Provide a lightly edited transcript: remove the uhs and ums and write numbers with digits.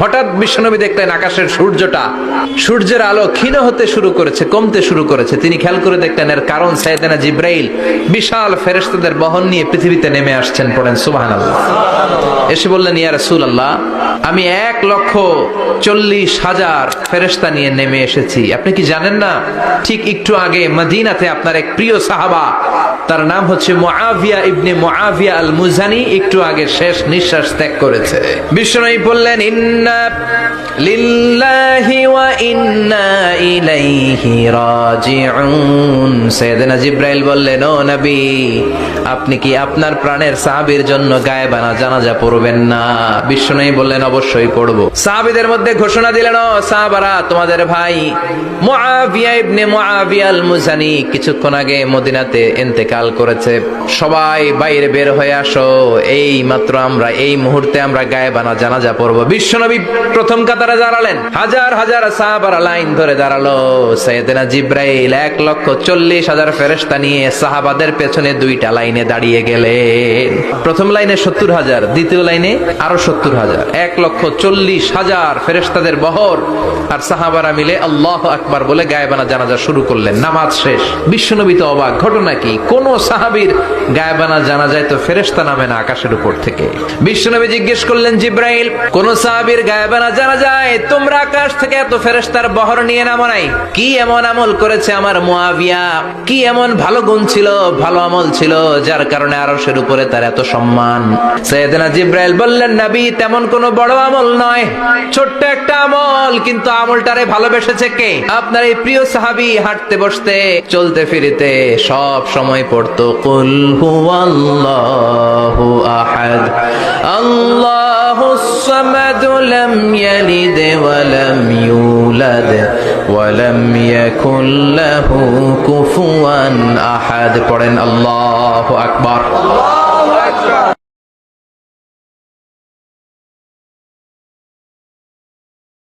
হঠাৎ বিশ্বনবী দেখলেন আকাশের সূর্যের আলো ক্ষীণ হতে শুরু করেছে, কমতে শুরু করেছে। তিনি খেয়াল করে দেখলেন এর কারণ সাইয়েদনা জিব্রাইল বিশাল ফেরেশতাদের বহন নিয়ে পৃথিবীতে নেমে আসছেন। পড়েন সুবহানাল্লাহ। এসে বললেন, ইয়া রাসূলুল্লাহ, আমি 1,40,000 ফেরেশতা নিয়ে নেমে এসেছি। আপনি কি জানেন না, ঠিক একটু আগে মদিনাতে আপনার এক প্রিয় সাহাবা, তার নাম হচ্ছে মুআবিয়া ইবনে মুআবিয়া আল মুজানি, একটু আগে শেষ নিঃশ্বাস ত্যাগ করেছে। বিশ্বনবী বললেন, ইন্না লিল্লাহি ওয়া ইন্না ইলাইহি রাজিউন। সাইয়েদনা জিব্রাইল বললেন, ও নবী, আপনি কি আপনার প্রাণের সাহাবীর জন্য গায়েবানা জানাজা পড়বেন না? বিশ্বনবী বললেন, অবশ্যই পড়ব। সাহাবীদের মধ্যে ঘোষণা দিলেন, ও সাহাবারা, তোমাদের ভাই মুআবিয়া ইবনে মুআবিয়া আল মুজানি কিছুক্ষণ আগে মদিনাতে ইন্তেকাল করেছে। সবাই বাইরে বের হয়ে আসো, এই মাত্র আমরা এই মুহূর্তে আমরা গায়েবানা জানাজা পড়ব। বিশ্বনবী প্রথম কাতারে দাঁড়ালেন, হাজার হাজার সাহাবারা লাইন ধরে দাঁড়ালো। সাইয়েদনা জিব্রাইল 1,40,000 ফেরেশতা নিয়ে সাহাবাদের পেছনে দুইটা লাইনে দাঁড়িয়ে গেলেন। প্রথম লাইনে 70,000, দ্বিতীয় লাইনে আরো 70,000, 1,40,000 ফেরেশতাদের বহর। আর সাহাবারা মিলে আল্লাহু আকবার বলে গায়েবানা জানাজা শুরু করলেন। নামাজ শেষ। বিশ্বনবী তো অবাক, ঘটনা কি? কোন সাহাবীর গায়েবানা জানাজায় তো ফেরেশতা নামে না আকাশের উপর থেকে। বিশ্বনবী জিজ্ঞেস করলেন, জিব্রাইল, কোন সাহাবীর গায়েবানা জানাজায় তোমরা আকাশ থেকে এত ফেরেশতার বহর নিয়ে নামো নাই? কি এমন আমল করেছে আমার মুআবিয়া? কি এমন ভালো গুণ ছিল, ভালো আমল ছিল, যার কারণে আরশের উপরে তার এত সম্মান? সাইয়েদনা জিব্রাইল বললেন, নবী, তেমন কোনো বড় আমল নয়, ছোট্ট একটা আমল, কিন্তু আমলটারে ভালোবেসেছে কে? আপনার এই প্রিয় সাহাবী হাঁটতে বসতে চলতে ফিরিতে সব সময় পড়তো, কুল হুয়াল্লাহু আহাদ, আল্লাহুস সামাদ, লাম ইয়ালিদ ওয়া লাম ইউলাদ ওয়া লাম ইয়াকুল লাহু কুফুয়ান আহাদ। পড়েন আল্লাহু আকবার।